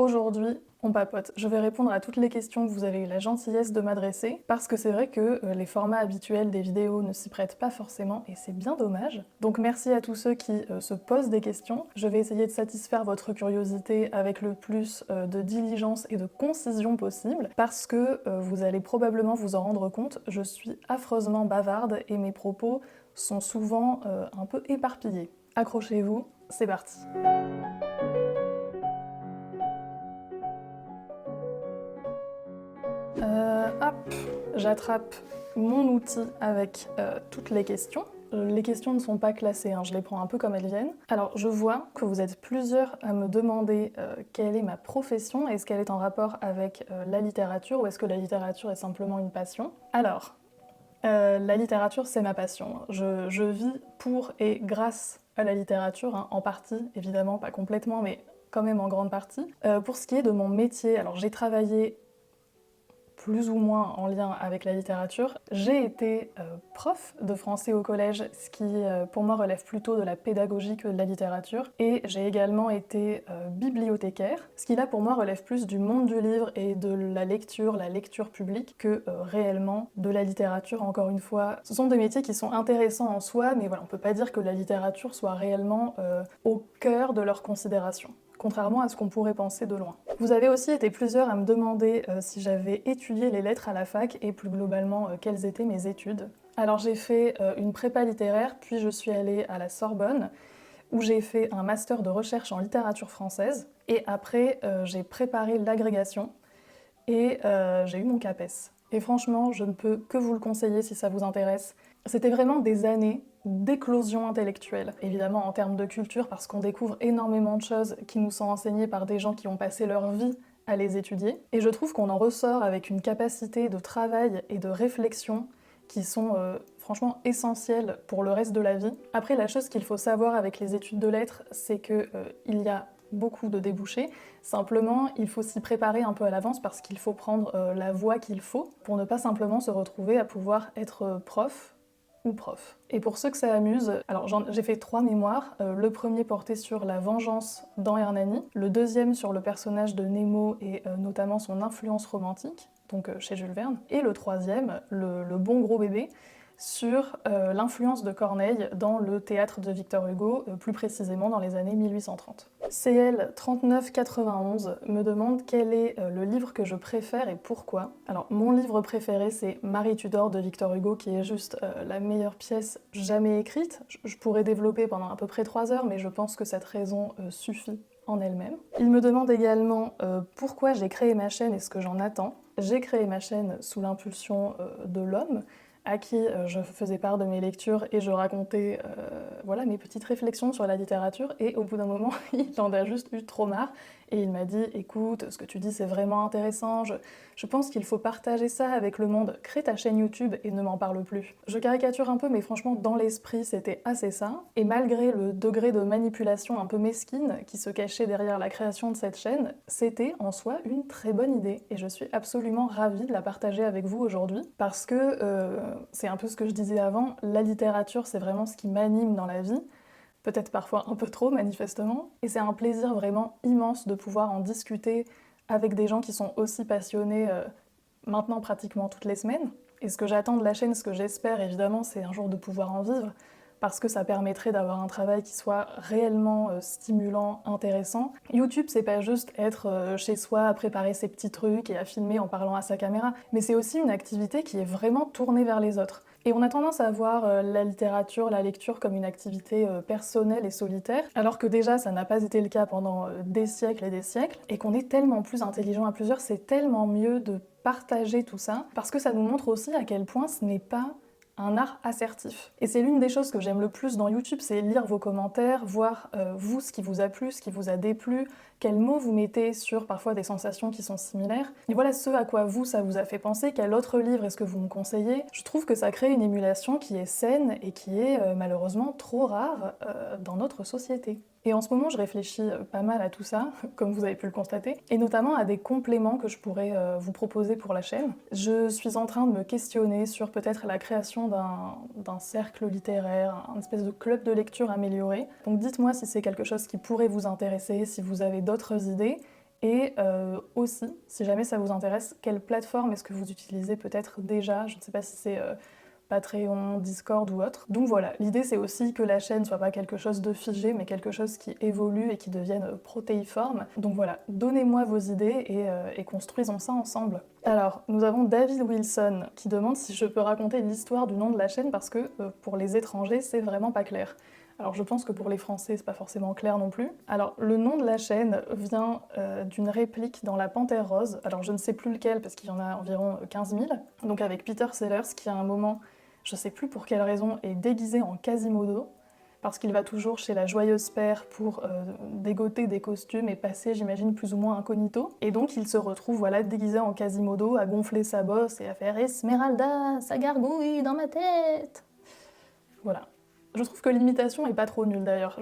Aujourd'hui, on papote. Je vais répondre à toutes les questions que vous avez eu la gentillesse de m'adresser, parce que c'est vrai que les formats habituels des vidéos ne s'y prêtent pas forcément, et c'est bien dommage. Donc merci à tous ceux qui se posent des questions. Je vais essayer de satisfaire votre curiosité avec le plus de diligence et de concision possible, parce que vous allez probablement vous en rendre compte, je suis affreusement bavarde et mes propos sont souvent un peu éparpillés. Accrochez-vous, c'est parti. Hop, j'attrape mon outil avec toutes les questions. Les questions ne sont pas classées, hein, je les prends un peu comme elles viennent. Alors, je vois que vous êtes plusieurs à me demander quelle est ma profession, est-ce qu'elle est en rapport avec la littérature ou est-ce que la littérature est simplement une passion. Alors, la littérature, c'est ma passion. Je vis pour et grâce à la littérature, hein, en partie, évidemment, pas complètement, mais quand même en grande partie. Pour ce qui est de mon métier, alors j'ai travaillé plus ou moins en lien avec la littérature. J'ai été prof de français au collège, ce qui pour moi relève plutôt de la pédagogie que de la littérature. Et j'ai également été bibliothécaire, ce qui là pour moi relève plus du monde du livre et de la lecture publique, que réellement de la littérature, encore une fois. Ce sont des métiers qui sont intéressants en soi, mais voilà, on peut pas dire que la littérature soit réellement au cœur de leurs considérations, contrairement à ce qu'on pourrait penser de loin. Vous avez aussi été plusieurs à me demander si j'avais étudié les lettres à la fac et plus globalement quelles étaient mes études. Alors j'ai fait une prépa littéraire, puis je suis allée à la Sorbonne, où j'ai fait un master de recherche en littérature française, et après j'ai préparé l'agrégation, et j'ai eu mon CAPES. Et franchement, je ne peux que vous le conseiller si ça vous intéresse. C'était vraiment des années d'éclosion intellectuelle. Évidemment en termes de culture, parce qu'on découvre énormément de choses qui nous sont enseignées par des gens qui ont passé leur vie à les étudier. Et je trouve qu'on en ressort avec une capacité de travail et de réflexion qui sont franchement essentielles pour le reste de la vie. Après, la chose qu'il faut savoir avec les études de lettres, c'est qu'il y a beaucoup de débouchés. Simplement, il faut s'y préparer un peu à l'avance parce qu'il faut prendre la voie qu'il faut pour ne pas simplement se retrouver à pouvoir être prof ou prof. Et pour ceux que ça amuse, alors j'ai fait 3 mémoires. Le premier portait sur la vengeance dans Hernani, le deuxième sur le personnage de Nemo et notamment son influence romantique, donc chez Jules Verne, et le troisième, le bon gros bébé, sur l'influence de Corneille dans le théâtre de Victor Hugo, plus précisément dans les années 1830. CL 3991 me demande quel est le livre que je préfère et pourquoi. Alors mon livre préféré c'est Marie Tudor de Victor Hugo, qui est juste la meilleure pièce jamais écrite. Je pourrais développer pendant à peu près 3 heures, mais je pense que cette raison suffit en elle-même. Il me demande également pourquoi j'ai créé ma chaîne et ce que j'en attends. J'ai créé ma chaîne sous l'impulsion de l'homme, à qui je faisais part de mes lectures et je racontais voilà, mes petites réflexions sur la littérature, et au bout d'un moment, il en a juste eu trop marre et il m'a dit « Écoute, ce que tu dis c'est vraiment intéressant, je pense qu'il faut partager ça avec le monde, crée ta chaîne YouTube et ne m'en parle plus. » Je caricature un peu, mais franchement, dans l'esprit, c'était assez ça. Et malgré le degré de manipulation un peu mesquine qui se cachait derrière la création de cette chaîne, c'était en soi une très bonne idée. Et je suis absolument ravie de la partager avec vous aujourd'hui, parce que c'est un peu ce que je disais avant, la littérature c'est vraiment ce qui m'anime dans la vie, peut-être parfois un peu trop manifestement, et c'est un plaisir vraiment immense de pouvoir en discuter avec des gens qui sont aussi passionnés maintenant pratiquement toutes les semaines. Et ce que j'attends de la chaîne, ce que j'espère évidemment, c'est un jour de pouvoir en vivre, parce que ça permettrait d'avoir un travail qui soit réellement stimulant, intéressant. YouTube, c'est pas juste être chez soi à préparer ses petits trucs et à filmer en parlant à sa caméra, mais c'est aussi une activité qui est vraiment tournée vers les autres. Et on a tendance à voir la littérature, la lecture comme une activité personnelle et solitaire, alors que déjà ça n'a pas été le cas pendant des siècles et des siècles, et qu'on est tellement plus intelligent à plusieurs, c'est tellement mieux de partager tout ça, parce que ça nous montre aussi à quel point ce n'est pas un art assertif. Et c'est l'une des choses que j'aime le plus dans YouTube, c'est lire vos commentaires, voir vous ce qui vous a plu, ce qui vous a déplu, quels mots vous mettez sur parfois des sensations qui sont similaires. Et voilà ce à quoi vous, ça vous a fait penser, quel autre livre est-ce que vous me conseillez. Je trouve que ça crée une émulation qui est saine et qui est malheureusement trop rare dans notre société. Et en ce moment, je réfléchis pas mal à tout ça, comme vous avez pu le constater, et notamment à des compléments que je pourrais vous proposer pour la chaîne. Je suis en train de me questionner sur peut-être la création d'un cercle littéraire, un espèce de club de lecture amélioré. Donc dites-moi si c'est quelque chose qui pourrait vous intéresser, si vous avez d'autres idées, Et aussi, si jamais ça vous intéresse, quelle plateforme est-ce que vous utilisez peut-être déjà? Je ne sais pas si c'est Patreon, Discord ou autre. Donc voilà, l'idée c'est aussi que la chaîne soit pas quelque chose de figé, mais quelque chose qui évolue et qui devienne protéiforme. Donc voilà, donnez-moi vos idées et construisons ça ensemble. Alors, nous avons David Wilson qui demande si je peux raconter l'histoire du nom de la chaîne parce que pour les étrangers, c'est vraiment pas clair. Alors je pense que pour les Français, c'est pas forcément clair non plus. Alors le nom de la chaîne vient d'une réplique dans La Panthère Rose. Alors je ne sais plus lequel parce qu'il y en a environ 15 000. Donc avec Peter Sellers qui à un moment, je sais plus pour quelle raison, est déguisé en Quasimodo. Parce qu'il va toujours chez la Joyeuse Père pour dégoter des costumes et passer, j'imagine, plus ou moins incognito. Et donc il se retrouve voilà, déguisé en Quasimodo, à gonfler sa bosse et à faire « Esmeralda, ça gargouille dans ma tête !» Voilà. Je trouve que l'imitation est pas trop nulle d'ailleurs.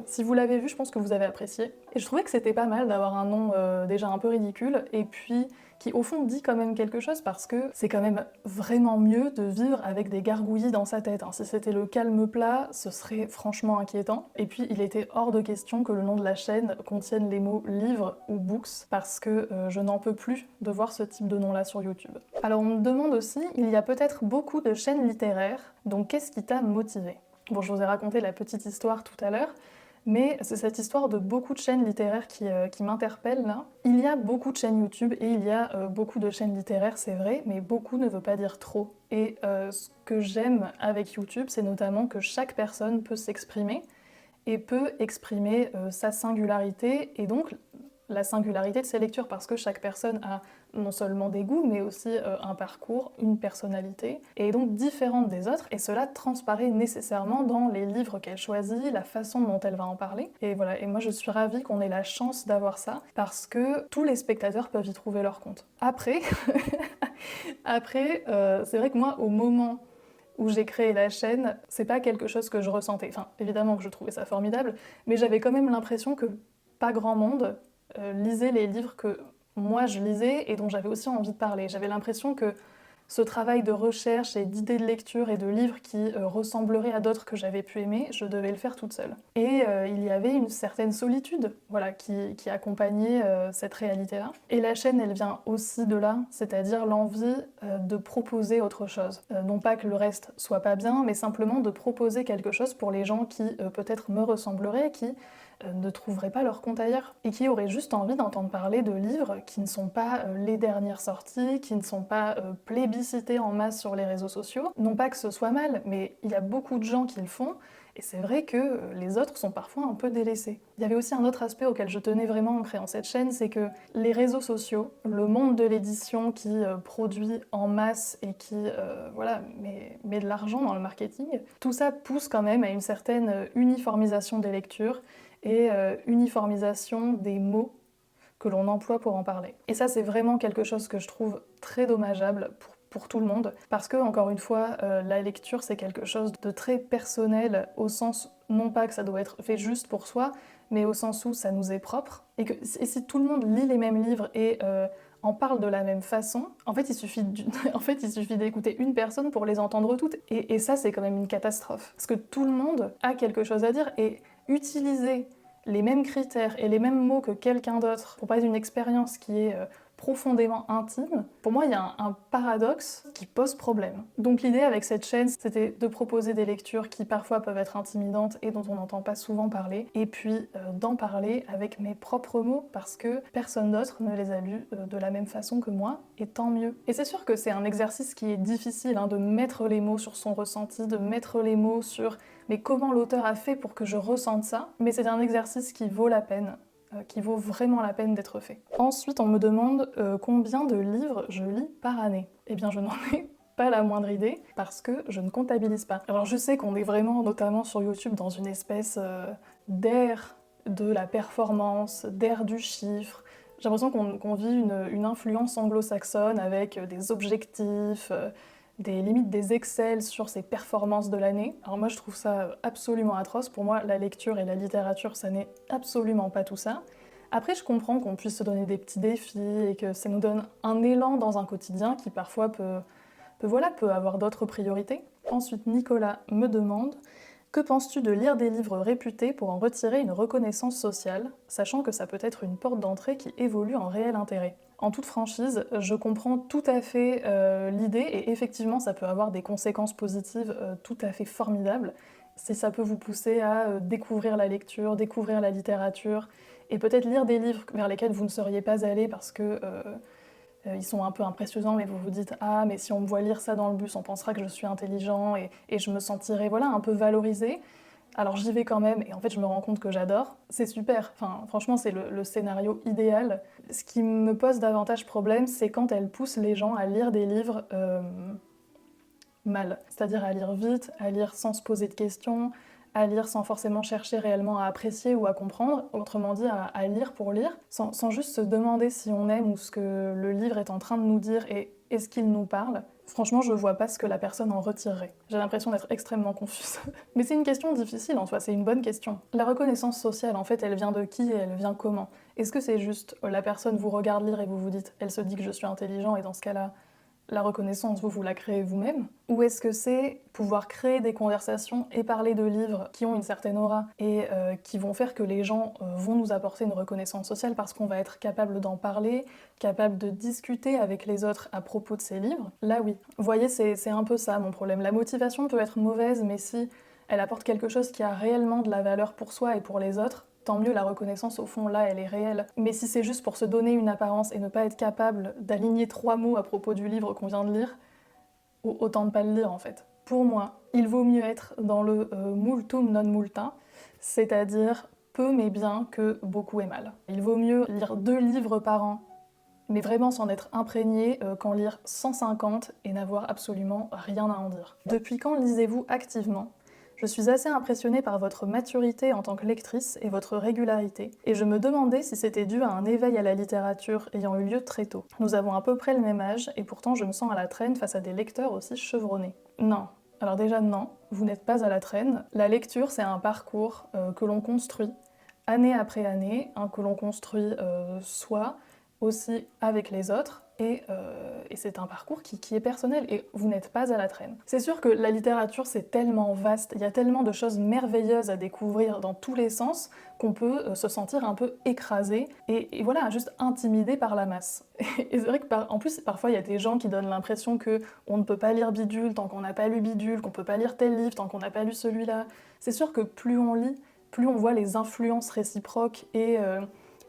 Si vous l'avez vu, je pense que vous avez apprécié. Et je trouvais que c'était pas mal d'avoir un nom déjà un peu ridicule, et puis qui au fond dit quand même quelque chose parce que c'est quand même vraiment mieux de vivre avec des gargouillis dans sa tête. Si c'était le calme plat, ce serait franchement inquiétant. Et puis il était hors de question que le nom de la chaîne contienne les mots livre ou books, parce que je n'en peux plus de voir ce type de nom-là sur YouTube. Alors on me demande aussi, il y a peut-être beaucoup de chaînes littéraires, donc qu'est-ce qui t'a motivé? Bon, je vous ai raconté la petite histoire tout à l'heure, mais c'est cette histoire de beaucoup de chaînes littéraires qui m'interpelle là. Il y a beaucoup de chaînes YouTube et il y a beaucoup de chaînes littéraires, c'est vrai, mais beaucoup ne veut pas dire trop. Et ce que j'aime avec YouTube, c'est notamment que chaque personne peut s'exprimer et peut exprimer sa singularité, et donc la singularité de ses lectures, parce que chaque personne a non seulement des goûts, mais aussi un parcours, une personnalité, et est donc différente des autres, et cela transparaît nécessairement dans les livres qu'elle choisit, la façon dont elle va en parler. Et voilà, et moi je suis ravie qu'on ait la chance d'avoir ça, parce que tous les spectateurs peuvent y trouver leur compte. Après, c'est vrai que moi, au moment où j'ai créé la chaîne, c'est pas quelque chose que je ressentais. Enfin, évidemment que je trouvais ça formidable, mais j'avais quand même l'impression que pas grand monde lisait les livres que moi je lisais et dont j'avais aussi envie de parler. J'avais l'impression que ce travail de recherche et d'idées de lecture et de livres qui ressembleraient à d'autres que j'avais pu aimer, je devais le faire toute seule. Et il y avait une certaine solitude voilà, qui accompagnait cette réalité-là. Et la chaîne, elle vient aussi de là, c'est-à-dire l'envie de proposer autre chose. Non pas que le reste soit pas bien, mais simplement de proposer quelque chose pour les gens qui peut-être me ressembleraient, qui ne trouveraient pas leur compte ailleurs et qui auraient juste envie d'entendre parler de livres qui ne sont pas les dernières sorties, qui ne sont pas plébiscités en masse sur les réseaux sociaux. Non pas que ce soit mal, mais il y a beaucoup de gens qui le font et c'est vrai que les autres sont parfois un peu délaissés. Il y avait aussi un autre aspect auquel je tenais vraiment en créant cette chaîne, c'est que les réseaux sociaux, le monde de l'édition qui produit en masse et qui voilà, met de l'argent dans le marketing, tout ça pousse quand même à une certaine uniformisation des lectures et uniformisation des mots que l'on emploie pour en parler. Et ça, c'est vraiment quelque chose que je trouve très dommageable pour tout le monde, parce que, encore une fois, la lecture, c'est quelque chose de très personnel, au sens, non pas que ça doit être fait juste pour soi, mais au sens où ça nous est propre, et si tout le monde lit les mêmes livres et en parle de la même façon, en fait, il suffit d'écouter une personne pour les entendre toutes, et ça, c'est quand même une catastrophe. Parce que tout le monde a quelque chose à dire, et utiliser les mêmes critères et les mêmes mots que quelqu'un d'autre pour parler d'une expérience qui est profondément intime, pour moi il y a un paradoxe qui pose problème. Donc l'idée avec cette chaîne, c'était de proposer des lectures qui parfois peuvent être intimidantes et dont on n'entend pas souvent parler, et puis d'en parler avec mes propres mots, parce que personne d'autre ne les a lus de la même façon que moi, et tant mieux. Et c'est sûr que c'est un exercice qui est difficile, de mettre les mots sur son ressenti, de mettre les mots sur mais comment l'auteur a fait pour que je ressente ça, mais c'est un exercice qui vaut la peine, qui vaut vraiment la peine d'être fait. Ensuite, on me demande combien de livres je lis par année. Eh bien, je n'en ai pas la moindre idée, parce que je ne comptabilise pas. Alors je sais qu'on est vraiment, notamment sur YouTube, dans une espèce d'ère de la performance, d'ère du chiffre. J'ai l'impression qu'on vit une influence anglo-saxonne avec des objectifs, des limites des Excel sur ses performances de l'année. Alors moi je trouve ça absolument atroce. Pour moi la lecture et la littérature ça n'est absolument pas tout ça. Après je comprends qu'on puisse se donner des petits défis et que ça nous donne un élan dans un quotidien qui parfois peut avoir d'autres priorités. Ensuite Nicolas me demande Que penses-tu de lire des livres réputés pour en retirer une reconnaissance sociale, sachant que ça peut être une porte d'entrée qui évolue en réel intérêt? En toute franchise, je comprends tout à fait l'idée et effectivement ça peut avoir des conséquences positives tout à fait formidables si ça peut vous pousser à découvrir la lecture, découvrir la littérature et peut-être lire des livres vers lesquels vous ne seriez pas allé parce que ils sont un peu impressionnants, mais vous vous dites «Ah, mais si on me voit lire ça dans le bus, on pensera que je suis intelligent et je me sentirai voilà, un peu valorisée. Alors j'y vais quand même et en fait je me rends compte que j'adore. C'est super, enfin, franchement c'est le scénario idéal. Ce qui me pose davantage problème, c'est quand elle pousse les gens à lire des livres mal. C'est-à-dire à lire vite, à lire sans se poser de questions, à lire sans forcément chercher réellement à apprécier ou à comprendre, autrement dit à lire pour lire, sans juste se demander si on aime ou ce que le livre est en train de nous dire et est-ce qu'il nous parle. Franchement, je vois pas ce que la personne en retirerait. J'ai l'impression d'être extrêmement confuse. Mais c'est une question difficile en soi, c'est une bonne question. La reconnaissance sociale, en fait, elle vient de qui et elle vient comment? Est-ce que c'est juste la personne vous regarde lire et vous vous dites elle se dit que je suis intelligent et dans ce cas-là, la reconnaissance, vous la créez vous-même? Ou est-ce que c'est pouvoir créer des conversations et parler de livres qui ont une certaine aura et qui vont faire que les gens vont nous apporter une reconnaissance sociale parce qu'on va être capable d'en parler, capable de discuter avec les autres à propos de ces livres? Là oui. Vous voyez, c'est un peu ça mon problème. La motivation peut être mauvaise, mais si elle apporte quelque chose qui a réellement de la valeur pour soi et pour les autres, tant mieux, la reconnaissance, au fond, là, elle est réelle. Mais si c'est juste pour se donner une apparence et ne pas être capable d'aligner 3 mots à propos du livre qu'on vient de lire, autant ne pas le lire, en fait. Pour moi, il vaut mieux être dans le multum non multa, c'est-à-dire peu mais bien que beaucoup est mal. Il vaut mieux lire 2 livres par an, mais vraiment s'en être imprégné, qu'en lire 150 et n'avoir absolument rien à en dire. Depuis quand lisez-vous activement? Je suis assez impressionnée par votre maturité en tant que lectrice et votre régularité, et je me demandais si c'était dû à un éveil à la littérature ayant eu lieu très tôt. Nous avons à peu près le même âge, et pourtant je me sens à la traîne face à des lecteurs aussi chevronnés. Non. Alors déjà non, vous n'êtes pas à la traîne. La lecture, c'est un parcours que l'on construit année après année, hein, que l'on construit soi, aussi avec les autres, et c'est un parcours qui est personnel, et vous n'êtes pas à la traîne. C'est sûr que la littérature, c'est tellement vaste, il y a tellement de choses merveilleuses à découvrir dans tous les sens, qu'on peut se sentir un peu écrasé, et voilà, juste intimidé par la masse. Et c'est vrai que, en plus, parfois, il y a des gens qui donnent l'impression que on ne peut pas lire Bidule tant qu'on n'a pas lu Bidule, qu'on peut pas lire tel livre tant qu'on n'a pas lu celui-là. C'est sûr que plus on lit, plus on voit les influences réciproques, et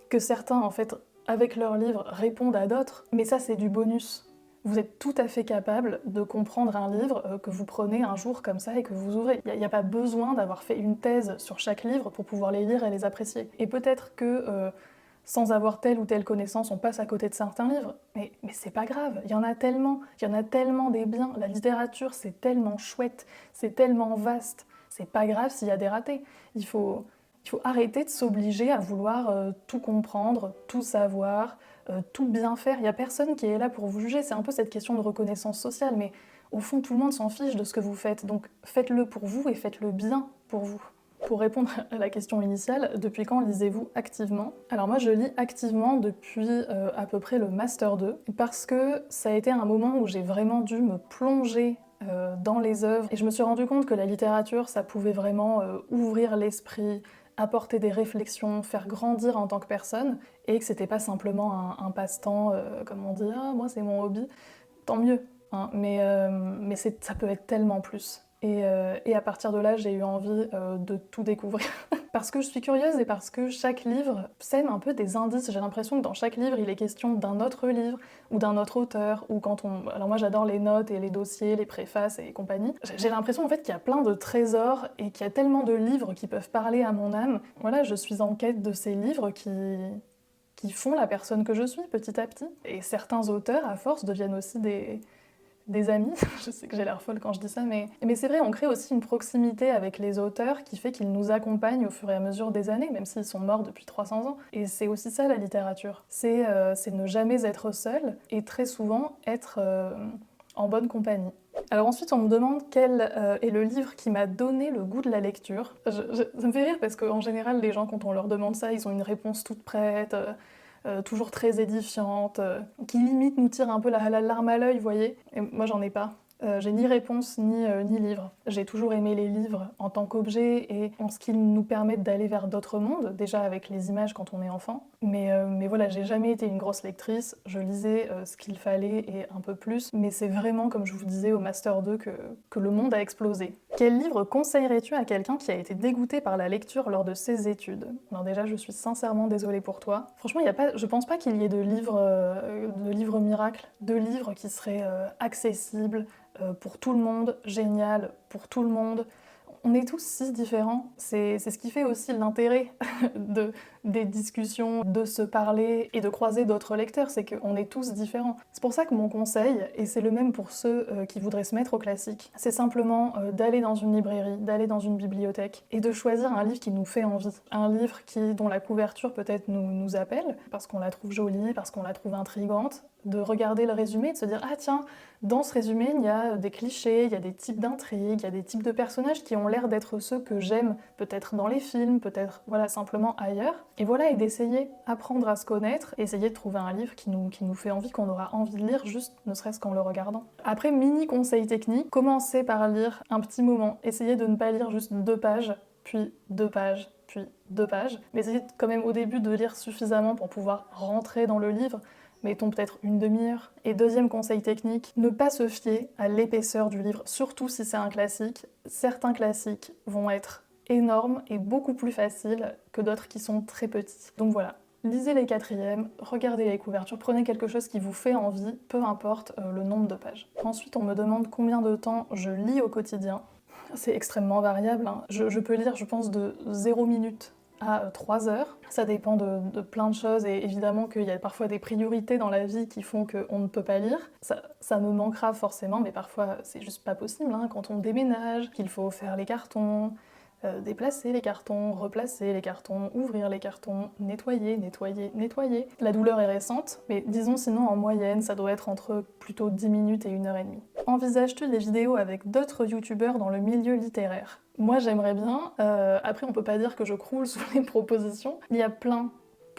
que certains, en fait, avec leurs livres, répondent à d'autres, mais ça c'est du bonus. Vous êtes tout à fait capable de comprendre un livre que vous prenez un jour comme ça et que vous ouvrez. Il n'y a pas besoin d'avoir fait une thèse sur chaque livre pour pouvoir les lire et les apprécier. Et peut-être que sans avoir telle ou telle connaissance, on passe à côté de certains livres, mais c'est pas grave, il y en a tellement des biens. La littérature, c'est tellement chouette, c'est tellement vaste, c'est pas grave s'il y a des ratés. Il faut arrêter de s'obliger à vouloir tout comprendre, tout savoir, tout bien faire. Il n'y a personne qui est là pour vous juger. C'est un peu cette question de reconnaissance sociale, mais au fond, tout le monde s'en fiche de ce que vous faites. Donc faites-le pour vous et faites-le bien pour vous. Pour répondre à la question initiale, depuis quand lisez-vous activement? Alors moi, je lis activement depuis à peu près le Master 2, parce que ça a été un moment où j'ai vraiment dû me plonger dans les œuvres, et je me suis rendu compte que la littérature, ça pouvait vraiment ouvrir l'esprit, apporter des réflexions, faire grandir en tant que personne, et que c'était pas simplement un passe-temps, comme on dit, ah moi c'est mon hobby, tant mieux, hein, mais ça peut être tellement plus. Et à partir de là, j'ai eu envie de tout découvrir. Parce que je suis curieuse et parce que chaque livre sème un peu des indices. J'ai l'impression que dans chaque livre, il est question d'un autre livre ou d'un autre auteur. Ou quand on... Alors moi, j'adore les notes et les dossiers, les préfaces et compagnie. J'ai l'impression en fait qu'il y a plein de trésors et qu'il y a tellement de livres qui peuvent parler à mon âme. Voilà, je suis en quête de ces livres qui font la personne que je suis petit à petit. Et certains auteurs, à force, deviennent aussi des amis. Je sais que j'ai l'air folle quand je dis ça, mais c'est vrai, on crée aussi une proximité avec les auteurs qui fait qu'ils nous accompagnent au fur et à mesure des années, même s'ils sont morts depuis 300 ans. Et c'est aussi ça la littérature. C'est ne jamais être seul et très souvent être en bonne compagnie. Alors ensuite, on me demande quel est le livre qui m'a donné le goût de la lecture. Ça me fait rire parce qu'en général, les gens, quand on leur demande ça, ils ont une réponse toute prête, toujours très édifiante, qui limite nous tire un peu la larme à l'œil, vous voyez. Et moi, j'en ai pas. J'ai ni réponse ni livre. J'ai toujours aimé les livres en tant qu'objet et en ce qu'ils nous permettent d'aller vers d'autres mondes, déjà avec les images quand on est enfant. Mais voilà, j'ai jamais été une grosse lectrice, je lisais ce qu'il fallait et un peu plus, mais c'est vraiment, comme je vous disais, au Master 2 que le monde a explosé. Quel livre conseillerais-tu à quelqu'un qui a été dégoûté par la lecture lors de ses études? Alors déjà, je suis sincèrement désolée pour toi. Franchement, je pense pas qu'il y ait de livres miracles, de livres qui seraient accessibles, pour tout le monde, génial pour tout le monde. On est tous si différents, c'est ce qui fait aussi l'intérêt des discussions, de se parler et de croiser d'autres lecteurs, c'est qu'on est tous différents. C'est pour ça que mon conseil, et c'est le même pour ceux qui voudraient se mettre au classique, c'est simplement d'aller dans une librairie, d'aller dans une bibliothèque et de choisir un livre qui nous fait envie. Un livre dont la couverture peut-être nous appelle, parce qu'on la trouve jolie, parce qu'on la trouve intrigante, de regarder le résumé et de se dire « Ah tiens, dans ce résumé, il y a des clichés, il y a des types d'intrigues, il y a des types de personnages qui ont l'air d'être ceux que j'aime, peut-être dans les films, peut-être voilà, simplement ailleurs. » Et voilà, et d'essayer, apprendre à se connaître, essayer de trouver un livre qui nous fait envie, qu'on aura envie de lire, juste ne serait-ce qu'en le regardant. Après, mini conseil technique, commencez par lire un petit moment. Essayez de ne pas lire juste 2 pages, puis 2 pages, puis 2 pages. Mais essayez quand même au début de lire suffisamment pour pouvoir rentrer dans le livre, mettons peut-être une demi-heure. Et deuxième conseil technique, ne pas se fier à l'épaisseur du livre, surtout si c'est un classique. Certains classiques vont être énormes et beaucoup plus faciles que d'autres qui sont très petits. Donc voilà, lisez les quatrièmes, regardez les couvertures, prenez quelque chose qui vous fait envie, peu importe le nombre de pages. Ensuite, on me demande combien de temps je lis au quotidien. C'est extrêmement variable, hein. Je peux lire, je pense, de 0 minutes à 3 heures. Ça dépend de plein de choses et évidemment qu'il y a parfois des priorités dans la vie qui font qu'on ne peut pas lire. Ça me manquera forcément, mais parfois c'est juste pas possible, hein, quand on déménage, qu'il faut faire les cartons, déplacer les cartons, replacer les cartons, ouvrir les cartons, nettoyer, nettoyer, nettoyer. La douleur est récente, mais disons sinon en moyenne, ça doit être entre plutôt 10 minutes et 1 heure et demie. Envisages-tu des vidéos avec d'autres youtubeurs dans le milieu littéraire? Moi j'aimerais bien, après on peut pas dire que je croule sous les propositions, il y a plein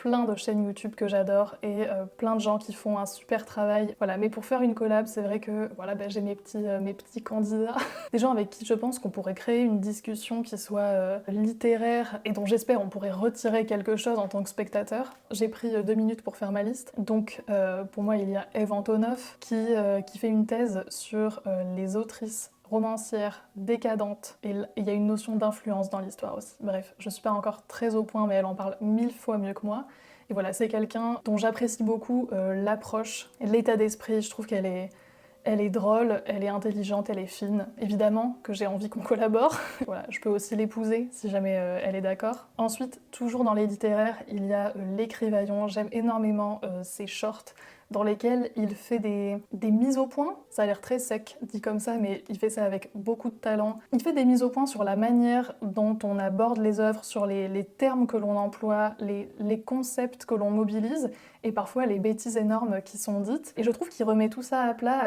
de chaînes YouTube que j'adore et plein de gens qui font un super travail. Voilà, mais pour faire une collab, c'est vrai que voilà, j'ai mes petits candidats, des gens avec qui je pense qu'on pourrait créer une discussion qui soit littéraire et dont j'espère on pourrait retirer quelque chose en tant que spectateur. J'ai pris 2 minutes pour faire ma liste, donc pour moi il y a Eve Antonoff qui fait une thèse sur les autrices romancière, décadente, et il y a une notion d'influence dans l'histoire aussi. Bref, je suis pas encore très au point, mais elle en parle 1000 fois mieux que moi. Et voilà, c'est quelqu'un dont j'apprécie beaucoup l'approche, l'état d'esprit. Je trouve qu'elle est drôle, elle est intelligente, elle est fine. Évidemment que j'ai envie qu'on collabore. Voilà, je peux aussi l'épouser si jamais elle est d'accord. Ensuite, toujours dans les littéraires, il y a l'écrivaillon. J'aime énormément ses shorts dans lesquels il fait des mises au point. Ça a l'air très sec dit comme ça, mais il fait ça avec beaucoup de talent. Il fait des mises au point sur la manière dont on aborde les œuvres, sur les termes que l'on emploie, les concepts que l'on mobilise, et parfois les bêtises énormes qui sont dites. Et je trouve qu'il remet tout ça à plat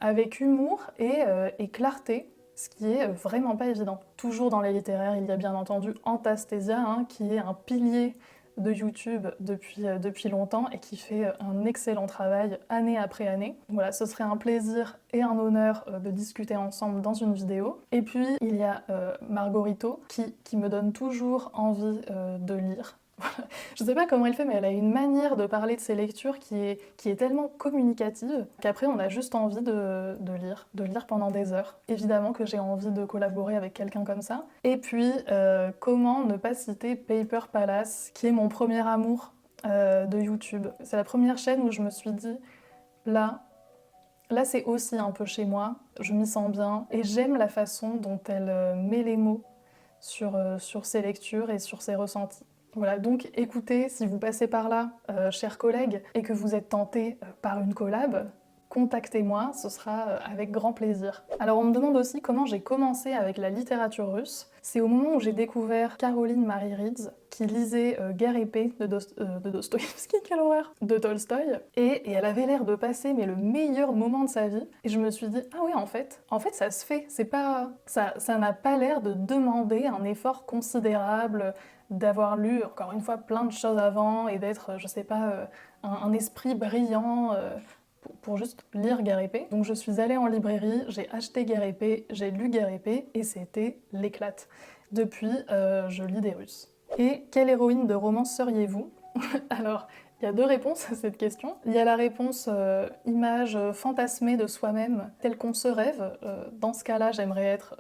avec humour et clarté, ce qui est vraiment pas évident. Toujours dans les littéraires, il y a bien entendu Antastasia, hein, qui est un pilier de YouTube depuis longtemps et qui fait un excellent travail année après année. Voilà, ce serait un plaisir et un honneur de discuter ensemble dans une vidéo. Et puis il y a Margorito qui me donne toujours envie de lire. Je sais pas comment elle fait, mais elle a une manière de parler de ses lectures qui est tellement communicative qu'après on a juste envie de lire pendant des heures. Évidemment que j'ai envie de collaborer avec quelqu'un comme ça. Et puis, comment ne pas citer Paper Palace, qui est mon premier amour de YouTube. C'est la première chaîne où je me suis dit, là c'est aussi un peu chez moi, je m'y sens bien, et j'aime la façon dont elle met les mots sur ses lectures et sur ses ressentis. Voilà, donc écoutez, si vous passez par là, chers collègues, et que vous êtes tentés par une collab, contactez-moi, ce sera avec grand plaisir. Alors on me demande aussi comment j'ai commencé avec la littérature russe. C'est au moment où j'ai découvert Caroline Marie Reeds, qui lisait Guerre et paix de Dostoïevski, quelle horreur, de Tolstoï, et elle avait l'air de passer mais le meilleur moment de sa vie. Et je me suis dit, ah ouais, en fait ça se fait, c'est pas... ça n'a pas l'air de demander un effort considérable, d'avoir lu, encore une fois, plein de choses avant et d'être, je sais pas, un esprit brillant, pour juste lire Guerre épée. Donc je suis allée en librairie, j'ai acheté Guerre épée, j'ai lu Guerre épée, et c'était l'éclate. Depuis, je lis des Russes. Et quelle héroïne de roman seriez-vous? Alors, il y a deux réponses à cette question. Il y a la réponse image fantasmée de soi-même telle qu'on se rêve. Dans ce cas-là, j'aimerais être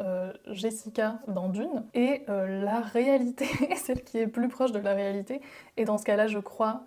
Jessica dans Dune. Et la réalité, celle qui est plus proche de la réalité. Et dans ce cas-là, je crois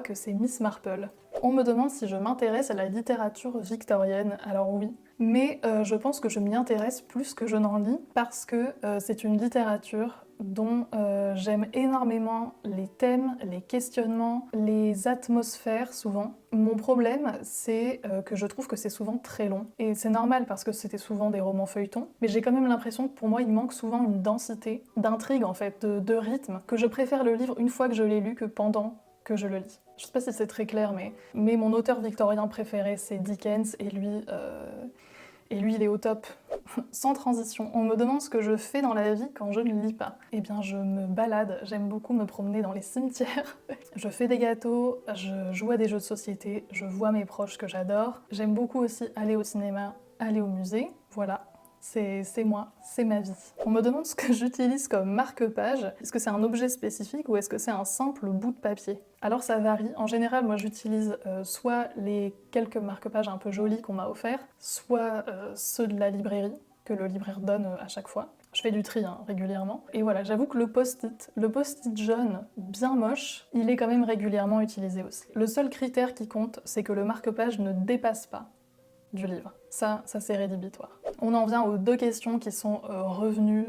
que c'est Miss Marple. On me demande si je m'intéresse à la littérature victorienne. Alors oui, mais je pense que je m'y intéresse plus que je n'en lis parce que c'est une littérature dont j'aime énormément les thèmes, les questionnements, les atmosphères souvent. Mon problème, c'est que je trouve que c'est souvent très long. Et c'est normal parce que c'était souvent des romans feuilletons, mais j'ai quand même l'impression que pour moi, il manque souvent une densité, d'intrigue en fait, de rythme, que je préfère le livre une fois que je l'ai lu que pendant que je le lis. Je sais pas si c'est très clair, mais mon auteur victorien préféré, c'est Dickens, et lui, il est au top. Sans transition, on me demande ce que je fais dans la vie quand je ne lis pas. Eh bien, je me balade, j'aime beaucoup me promener dans les cimetières. Je fais des gâteaux, je joue à des jeux de société, je vois mes proches que j'adore. J'aime beaucoup aussi aller au cinéma, aller au musée, voilà. C'est moi, c'est ma vie. On me demande ce que j'utilise comme marque-page. Est-ce que c'est un objet spécifique ou est-ce que c'est un simple bout de papier? Alors ça varie. En général, moi j'utilise soit les quelques marque-pages un peu jolis qu'on m'a offerts, soit ceux de la librairie que le libraire donne à chaque fois. Je fais du tri régulièrement. Et voilà, j'avoue que le post-it jaune bien moche, il est quand même régulièrement utilisé aussi. Le seul critère qui compte, c'est que le marque-page ne dépasse pas du livre. Ça c'est rédhibitoire. On en vient aux deux questions qui sont revenues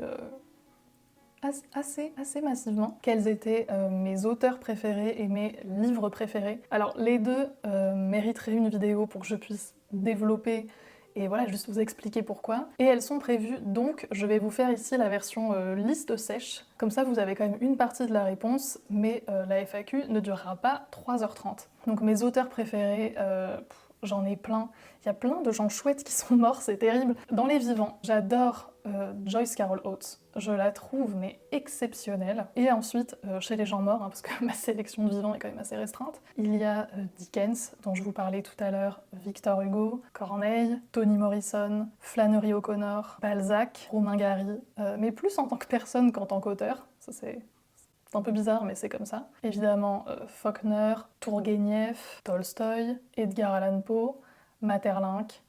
assez massivement. Quels étaient mes auteurs préférés et mes livres préférés? Alors les deux mériteraient une vidéo pour que je puisse développer et voilà, juste vous expliquer pourquoi. Et elles sont prévues, donc je vais vous faire ici la version liste sèche. Comme ça, vous avez quand même une partie de la réponse, mais la FAQ ne durera pas 3h30. Donc mes auteurs préférés, j'en ai plein. Il y a plein de gens chouettes qui sont morts, c'est terrible. Dans les vivants, j'adore Joyce Carol Oates. Je la trouve mais exceptionnelle. Et ensuite, chez les gens morts, parce que ma sélection de vivants est quand même assez restreinte, il y a Dickens, dont je vous parlais tout à l'heure, Victor Hugo, Corneille, Toni Morrison, Flannery O'Connor, Balzac, Romain Gary, mais plus en tant que personne qu'en tant qu'auteur. Ça c'est un peu bizarre, mais c'est comme ça. Évidemment, Faulkner, Tourguenieff, Tolstoï, Edgar Allan Poe, Maeterlinck.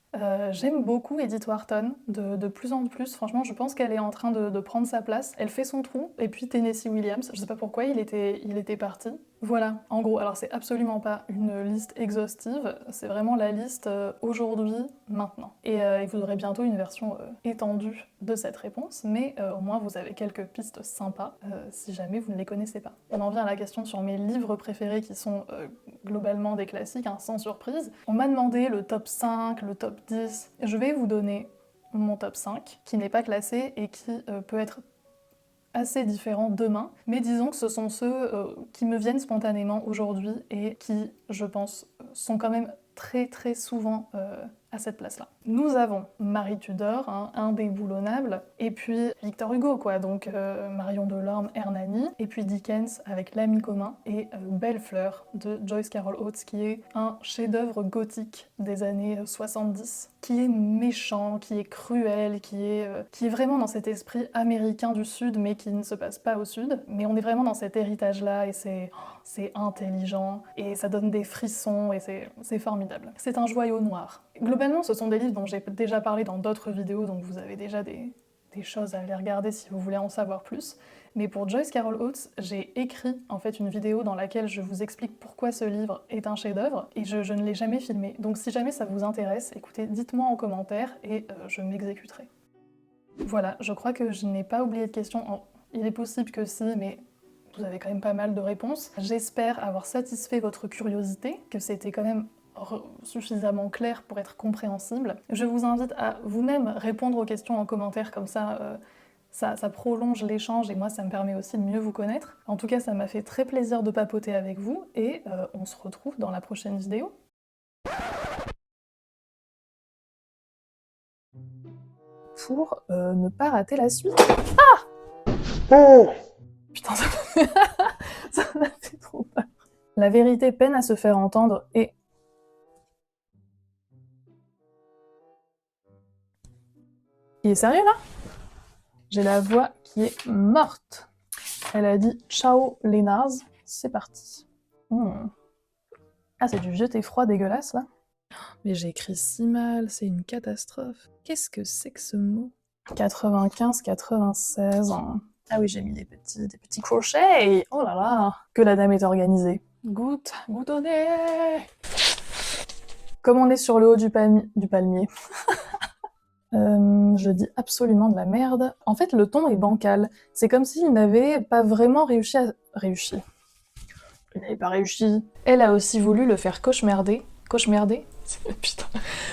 J'aime beaucoup Edith Wharton, de plus en plus. Franchement, je pense qu'elle est en train de prendre sa place. Elle fait son trou. Et puis Tennessee Williams, je sais pas pourquoi il était parti. Voilà, en gros, alors c'est absolument pas une liste exhaustive, c'est vraiment la liste aujourd'hui, maintenant. Et vous aurez bientôt une version étendue de cette réponse, mais au moins vous avez quelques pistes sympas si jamais vous ne les connaissez pas. On en vient à la question sur mes livres préférés qui sont globalement des classiques, sans surprise. On m'a demandé le top 5, le top 10. Je vais vous donner mon top 5, qui n'est pas classé et qui peut être assez différents demain, mais disons que ce sont ceux qui me viennent spontanément aujourd'hui et qui, je pense, sont quand même très souvent à cette place-là. Nous avons Marie Tudor, indéboulonnable, et puis Victor Hugo, quoi, donc Marion Delorme, Hernani, et puis Dickens avec L'ami commun, et Belle Fleur de Joyce Carol Oates, qui est un chef-d'œuvre gothique des années 70, qui est méchant, qui est cruel, qui est vraiment dans cet esprit américain du Sud, mais qui ne se passe pas au Sud. Mais on est vraiment dans cet héritage-là, et c'est intelligent, et ça donne des frissons, et c'est formidable. C'est un joyau noir. Globalement, ce sont des livres dont j'ai déjà parlé dans d'autres vidéos, donc vous avez déjà des choses à aller regarder si vous voulez en savoir plus. Mais pour Joyce Carol Oates, j'ai écrit en fait une vidéo dans laquelle je vous explique pourquoi ce livre est un chef-d'œuvre, et je ne l'ai jamais filmé. Donc si jamais ça vous intéresse, écoutez, dites-moi en commentaire et je m'exécuterai. Voilà, je crois que je n'ai pas oublié de questions. Il est possible que si, mais vous avez quand même pas mal de réponses. J'espère avoir satisfait votre curiosité, que c'était quand même suffisamment clair pour être compréhensible. Je vous invite à vous-même répondre aux questions en commentaire, comme ça, ça prolonge l'échange et moi ça me permet aussi de mieux vous connaître. En tout cas, ça m'a fait très plaisir de papoter avec vous et on se retrouve dans la prochaine vidéo. Pour ne pas rater la suite. Ah oh putain, ça m'a fait trop peur. La vérité peine à se faire entendre et Il est sérieux là? J'ai la voix qui est morte. Elle a dit ciao les nazes, c'est parti. Ah, c'est du vieux thé froid dégueulasse là. Mais j'ai écrit si mal, c'est une catastrophe. Qu'est-ce que c'est que ce mot? 95, 96. Ah oui, j'ai mis des petits crochets. Oh là là, que la dame est organisée. Goutte au nez. Comme on est sur le haut du palmier. Je dis absolument de la merde. En fait, le ton est bancal. C'est comme s'il n'avait pas vraiment réussi à... Réussi. Il n'avait pas réussi. Elle a aussi voulu le faire cauchemarder. Cauchemarder?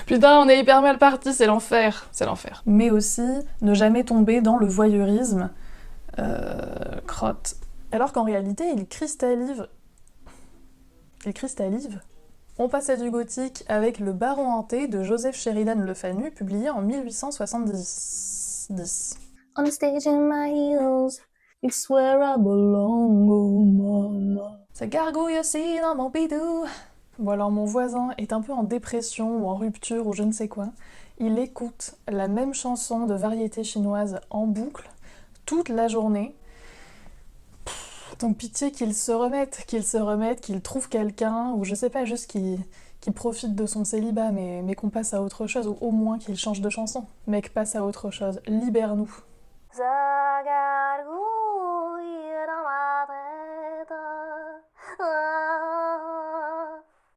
Putain, on est hyper mal parti, c'est l'enfer. C'est l'enfer. Mais aussi, ne jamais tomber dans le voyeurisme. Crotte. Alors qu'en réalité, il cristallise. Il cristallise. On passait du gothique avec Le Baron hanté de Joseph Sheridan Le Fanu, publié en 1870. On stage in my heels, it's where I belong, oh mama. Ça gargouille aussi dans mon bidou. Bon alors mon voisin est un peu en dépression ou en rupture ou je ne sais quoi. Il écoute la même chanson de variété chinoise en boucle toute la journée. Donc pitié qu'il se remette, qu'il trouve quelqu'un, ou je sais pas, juste qu'il profite de son célibat, mais qu'on passe à autre chose, ou au moins qu'il change de chanson. Mec, passe à autre chose, libère-nous. Zagarou.